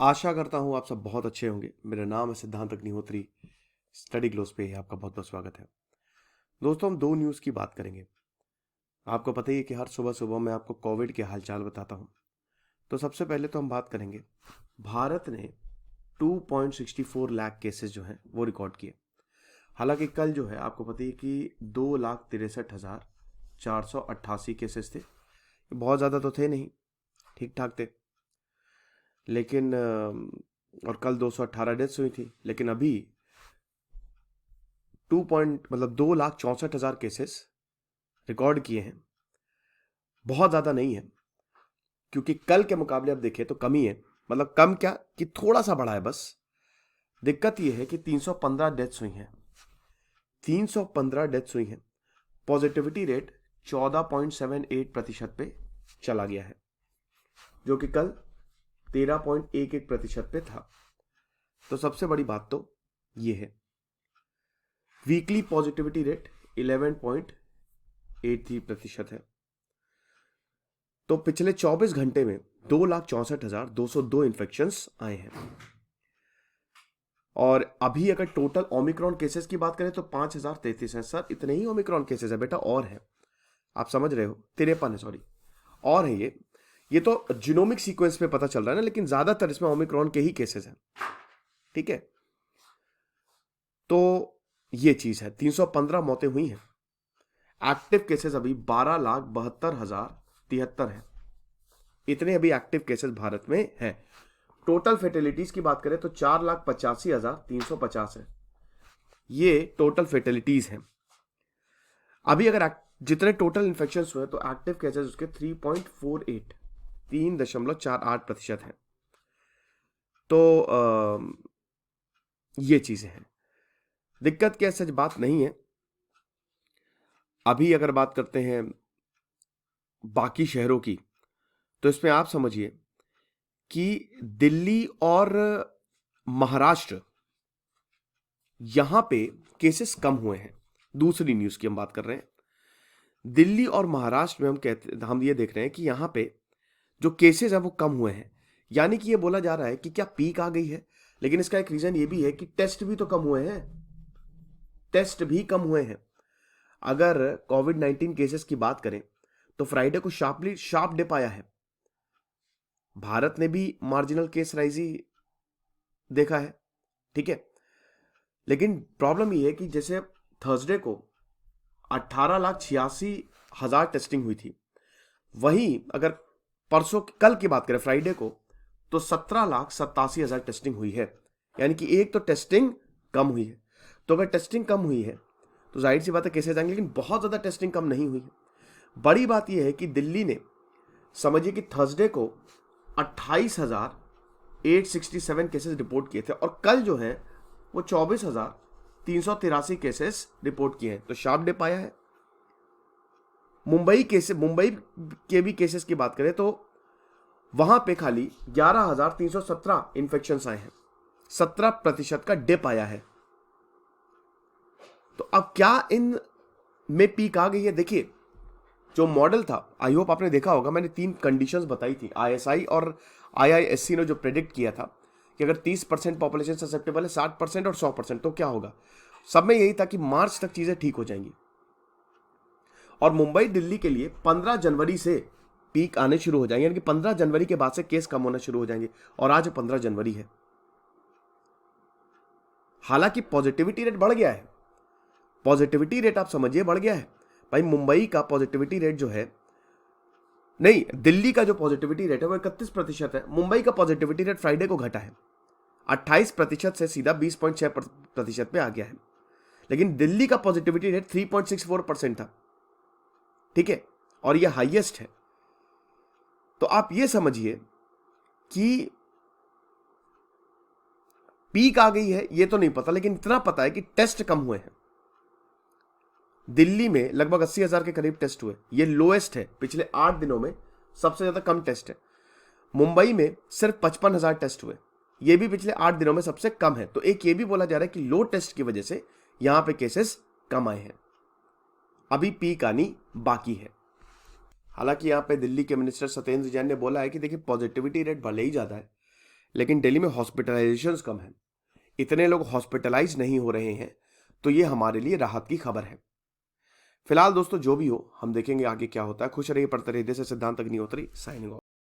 आशा करता हूँ आप सब बहुत अच्छे होंगे। मेरा नाम है सिद्धांत अग्निहोत्री। स्टडी ग्लोस पे आपका बहुत बहुत स्वागत है। दोस्तों, हम दो न्यूज़ की बात करेंगे। आपको पता ही है कि हर सुबह सुबह मैं आपको कोविड के हालचाल बताता हूँ। तो सबसे पहले तो हम बात करेंगे, भारत ने 2.64 लाख केसेस जो हैं वो रिकॉर्ड किए। हालांकि कल जो है आपको पता ही है कि 2,63,488 केसेस थे। बहुत ज़्यादा तो थे नहीं, ठीक ठाक थे। लेकिन और कल 218 डेथ्स हुई थी। लेकिन अभी 2,64,हजार केसेस रिकॉर्ड किए हैं। बहुत ज़्यादा नहीं है, क्योंकि कल के मुकाबले अब देखें तो कमी है। मतलब कम क्या कि थोड़ा सा बढ़ा है बस। दिक्कत यह है कि 315 डेथ्स हुई हैं। 315 डेथ्स हुई हैं। पॉजिटिविटी रेट 14.78% पे चला गया है, जो कि कल 13.11% पे था। तो सबसे बड़ी बात तो यह है। वीकली पॉजिटिविटी रेट 11.83% है। तो पिछले 24 घंटे में 2,64,202 इन्फेक्शंस आए हैं। और अभी अगर टोटल ओमिक्रॉन केसेस की बात करें तो 5,033 है। सर, इतने ही ओमिक्रॉन केसेस है बेटा? और है, आप समझ रहे हो, 53 है, सॉरी, और है ये तो जीनोमिक सीक्वेंस पे पता चल रहा है ना, लेकिन ज्यादातर इसमें ओमिक्रॉन के ही केसेस हैं। ठीक है, तो ये चीज है। 315 मौतें हुई हैं। एक्टिव केसेस अभी 12,72,073 है। इतने अभी एक्टिव केसेस भारत में हैं। टोटल फेटेलिटीज की बात करें तो 4,85,350 है। ये टोटल फेटेलिटीज हैं। अभी अगर जितने टोटल इन्फेक्शन हुए तो एक्टिव केसेस उसके 3.48 3.48% है। तो ये चीजें हैं। दिक्कत क्या, सच बात नहीं है। अभी अगर बात करते हैं बाकी शहरों की, तो इसमें आप समझिए कि दिल्ली और महाराष्ट्र, यहां पे केसेस कम हुए हैं। दूसरी न्यूज की हम बात कर रहे हैं। दिल्ली और महाराष्ट्र में हम ये देख रहे हैं कि यहां पे जो केसेस हैं वो कम हुए हैं। यानी कि ये बोला जा रहा है कि क्या पीक आ गई है। लेकिन इसका एक रीजन ये भी है कि टेस्ट भी तो कम हुए हैं। टेस्ट भी कम हुए हैं। अगर कोविड-19 केसेस की बात करें तो फ्राइडे को शार्प डिप आया है। भारत ने भी मार्जिनल केस राइज ही देखा है। ठीक है, लेकिन प्रॉब्लम ये है कि जैसे थर्सडे को 18,86,000 टेस्टिंग हुई थी, वहीं अगर परसों कल की बात करें फ्राइडे को, तो 17,87,000 टेस्टिंग हुई है। यानी कि एक तो टेस्टिंग कम हुई है। तो अगर टेस्टिंग कम हुई है तो जाहिर सी बात है केसेस आएंगे, लेकिन बहुत ज्यादा टेस्टिंग कम नहीं हुई है। बड़ी बात यह है कि दिल्ली ने, समझिए कि थर्सडे को 28,867 केसेस रिपोर्ट किए थे, और कल जो है वो 24,383 केसेस रिपोर्ट किए हैं। तो शार्प डिप आया है। मुंबई के भी केसेस की बात करें तो वहां पे खाली 11,317 इन्फेक्शन आए हैं। 17% का डिप आया है। तो अब क्या इन में पीक आ गई है? देखिए, जो मॉडल था, आई होप आपने देखा होगा, मैंने 3 कंडीशंस बताई थी। आईएसआई और आईआईएससी ने जो प्रेडिक्ट किया था कि अगर 30% पॉपुलेशन ससेप्टेबल है, 60% और 100%, तो क्या होगा। सब में यही था कि मार्च तक चीजें ठीक हो जाएंगी। और मुंबई दिल्ली के लिए 15 जनवरी से पीक आने शुरू हो जाएंगे। यानी कि 15 जनवरी के बाद से केस कम होना शुरू हो जाएंगे। और आज 15 जनवरी है। हालांकि पॉजिटिविटी रेट बढ़ गया है। पॉजिटिविटी रेट आप समझिए बढ़ गया है। भाई, मुंबई का पॉजिटिविटी रेट जो है, नहीं, दिल्ली का जो पॉजिटिविटी रेट है वो 31% है। मुंबई का पॉजिटिविटी रेट फ्राइडे को घटा है। 28% से सीधा 20.6% पे आ गया है। लेकिन दिल्ली का पॉजिटिविटी रेट 3.64% था। ठीक है, और यह हाईएस्ट है। तो आप ये समझिए कि पीक आ गई है, ये तो नहीं पता, लेकिन इतना पता है कि टेस्ट कम हुए हैं। दिल्ली में लगभग 80,000 के करीब टेस्ट हुए। ये लोएस्ट है पिछले 8 दिनों में, सबसे ज्यादा कम टेस्ट है। मुंबई में सिर्फ 55,000 टेस्ट हुए। ये भी पिछले 8 दिनों में सबसे कम है। तो एक ये भी बोला जा रहा है कि लो टेस्ट की वजह से यहां पे केसेस कम आए हैं। अभी पीक आनी बाकी है। हालांकि यहां पे दिल्ली के मिनिस्टर सत्येंद्र जैन ने बोला है कि देखिए, पॉजिटिविटी रेट भले ही ज्यादा है, लेकिन दिल्ली में हॉस्पिटलाइजेशंस कम है, इतने लोग हॉस्पिटलाइज नहीं हो रहे हैं, तो ये हमारे लिए राहत की खबर है। फिलहाल दोस्तों जो भी हो, हम देखेंगे आगे क्या होता है। खुश रहिए, पढ़ते रहिए। दिस इज सिद्धांत अग्निहोत्री, साइनिंग ऑफ।